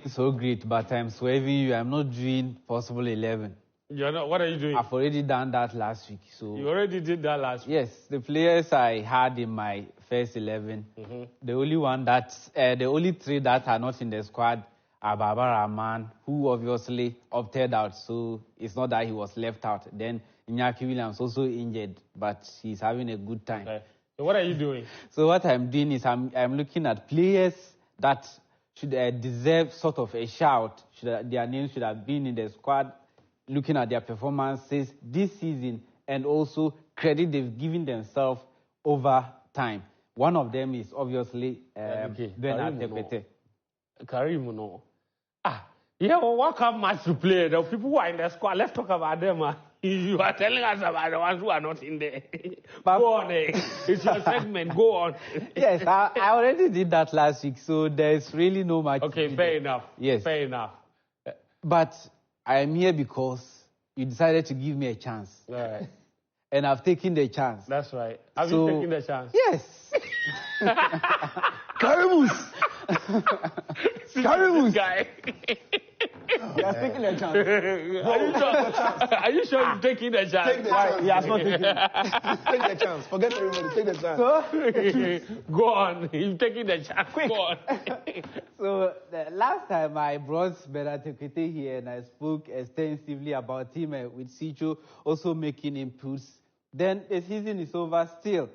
So great, but I'm swerving you. I'm not doing possible 11. You're not. What are you doing? I've already done that last week. So you already did that last week? Yes, the players I had in my first 11, the only three that are not in the squad are Baba Rahman, who obviously opted out. So it's not that he was left out. Then Iñaki Williams also injured, but he's having a good time. Okay. So what are you doing? So what I'm doing is I'm looking at players that should deserve sort of a shout. Their names should have been in the squad, looking at their performances this season and also credit they've given themselves over time. One of them is obviously Bernard Tepete. Karim, no. Yeah, well, what come match to play? The people who are in the squad, let's talk about them. You are telling us about the ones who are not in there. Go on, it's your segment. Go on. Yes, I already did that last week, so there's really no much. Okay, fair enough. Yes. Fair enough. But I am here because you decided to give me a chance. All right. And I've taken the chance. That's right. Have you taken the chance? Yes. Karimus! Karimus! Guy. He has taken a chance. Are you sure you're taking the chance? Take the chance. He has not taken it. Take the chance. Forget everybody. Take the chance. Go on. You're taking the chance. Quick. Go on. So the last time I brought Bernard Tepete here and I spoke extensively about him with Sicho also making inputs. Then the season is over still.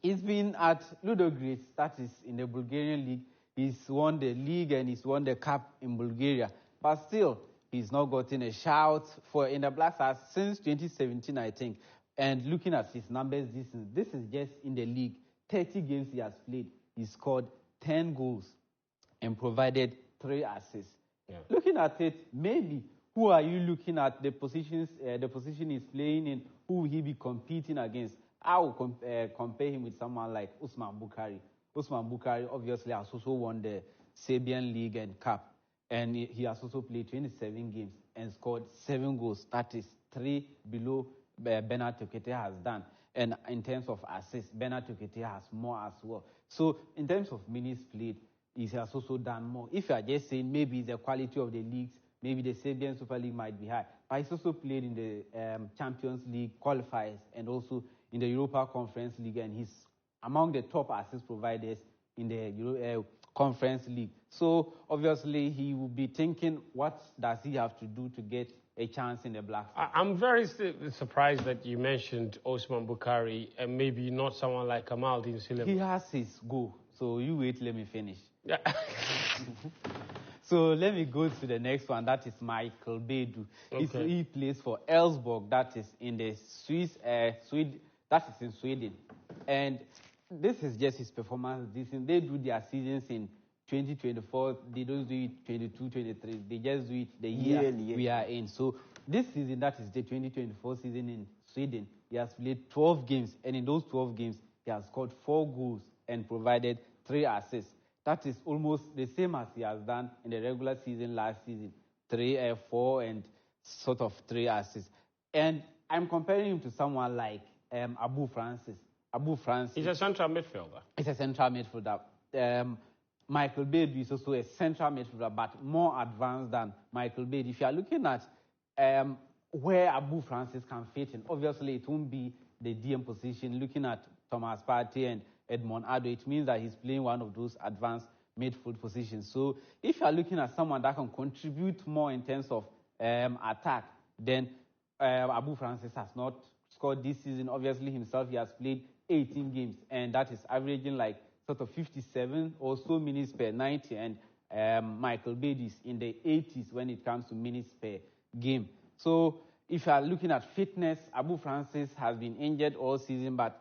He's been at Ludogorets, that is in the Bulgarian league. He's won the league and he's won the cup in Bulgaria. But still, he's not gotten a shout for in the Black Stars since 2017, I think. And looking at his numbers this is just in the league. 30 games he has played. He scored 10 goals and provided 3 assists. Yeah. Looking at it, maybe who are you looking at the position he's playing in? Who will he be competing against? I will compare him with someone like Usman Bukhari. Usman Bukhari obviously has also won the Serbian League and Cup. And he has also played 27 games and scored 7 goals. That is 3 below Bernard Tepete has done. And in terms of assists, Bernard Tepete has more as well. So in terms of minutes played, he has also done more. If you are just saying maybe the quality of the leagues, maybe the Serbian Super League might be high. But he's also played in the Champions League qualifiers and also in the Europa Conference League. And he's among the top assist providers in the Conference League. So obviously he will be thinking, what does he have to do to get a chance in the Black Stars? I'm very surprised that you mentioned Osman Bukhari and maybe not someone like Kamaldeen Suleiman. He has his goal. So you wait, let me finish. Yeah. So let me go to the next one. That is Michael Bedu. Okay. He plays for Elfsborg. That is in the that is in Sweden. And this is just his performance. They do their seasons in 2024. They don't do it 22, 23. They just do it the year we are in. So this season, that is the 2024 season in Sweden, he has played 12 games. And in those 12 games, he has scored 4 goals and provided 3 assists. That is almost the same as he has done in the regular season last season. 3, 4, and sort of 3 assists. And I'm comparing him to someone like Abu Francis. He's a central midfielder. He's a central midfielder. Michael Bedu is also a central midfielder, but more advanced than Michael Bedu. If you are looking at where Abu Francis can fit in, obviously it won't be the DM position. Looking at Thomas Partey and Edmond Addo, it means that he's playing one of those advanced midfield positions. So if you are looking at someone that can contribute more in terms of attack, then Abu Francis has not scored this season. Obviously himself, he has played 18 games, and that is averaging like sort of 57 or so minutes per 90, and Michael Bedu is in the 80s when it comes to minutes per game. So if you are looking at fitness, Abu Francis has been injured all season, but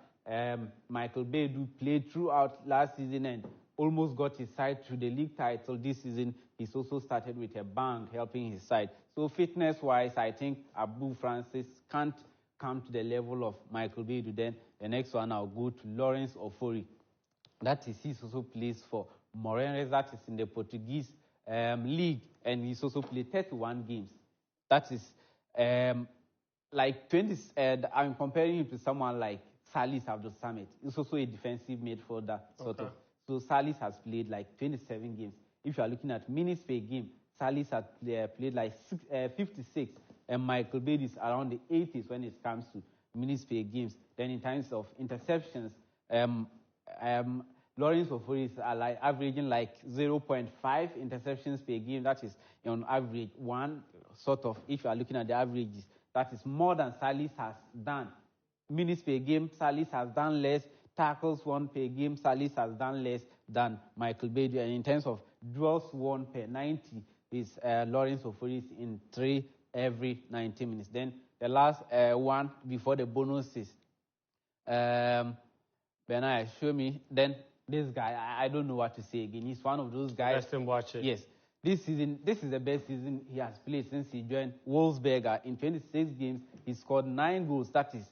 Michael Bedu played throughout last season and almost got his side to the league title this season. He's also started with a bang, helping his side. So fitness-wise, I think Abu Francis can't come to the level of Michael Bedu. Then the next one, I'll go to Lawrence Ofori. That is, he also plays for Moreirense, that is in the Portuguese league, and he's also played 31 games. That is like 20. I'm comparing him to someone like Salis Abdul Samit. He's also a defensive midfielder, sort of. So Salis has played like 27 games. if you are looking at minutes per game, Salis has played like 56, and Michael Bailey is around the 80s when it comes to minutes per games. Then in terms of interceptions, Lawrence Oforis are like averaging like 0.5 interceptions per game. That is on average one, sort of, if you are looking at the averages, that is more than Salis has done. Minutes per game, Salis has done less. Tackles won per game, Salis has done less than Michael Bailey. And in terms of draws won per 90, is Lawrence Oforis in 3 every 90 minutes. Then the last one before the bonuses, Benai, show me. Then this guy, I don't know what to say again. He's one of those guys. Yes. This season, this is the best season he has played since he joined Wolfsberger. In 26 games, he scored 9 goals. That is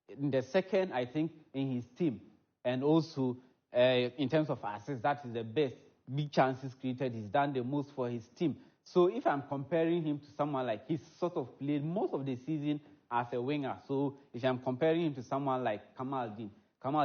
in the second, I think, in his team. And also, in terms of assists, that is the best. Big chances created. He's done the most for his team. So if I'm comparing him to someone like, he's sort of played most of the season as a winger. So if I'm comparing him to someone like Kamal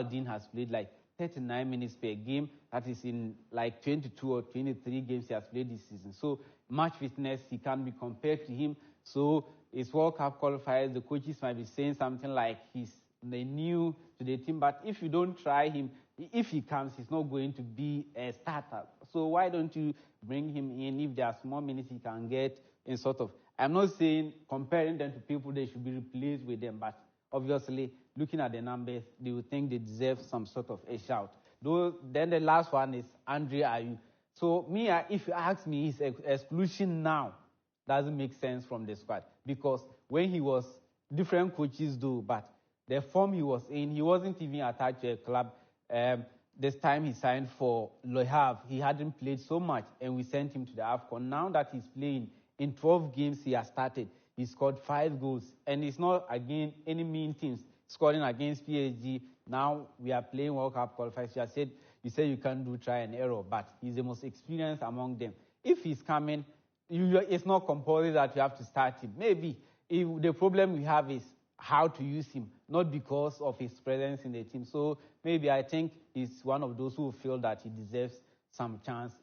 Dean has played like 39 minutes per game. That is in like 22 or 23 games he has played this season. So match fitness, he can be compared to him. So it's World Cup qualifiers. The coaches might be saying something like he's new to the team. But if you don't try him, if he comes, he's not going to be a starter. So why don't you bring him in if there are small minutes he can get in sort of... I'm not saying comparing them to people they should be replaced with them, but obviously, looking at the numbers, they would think they deserve some sort of a shout. Then the last one is Andre Ayew. So me, if you ask me, his exclusion now doesn't make sense from the squad, because when he was, different coaches do, but the form he was in, he wasn't even attached to a club. This time he signed for Le Havre. He hadn't played so much, and we sent him to the AFCON. Now that he's playing, in 12 games he has started, he scored 5 goals. And it's not, again, any mean teams scoring against PSG. Now we are playing World Cup qualifiers. You said you can't do try and error, but he's the most experienced among them. If he's coming, it's not compulsory that you have to start him. Maybe if the problem we have is how to use him, not because of his presence in the team. So maybe I think he's one of those who feel that he deserves some chance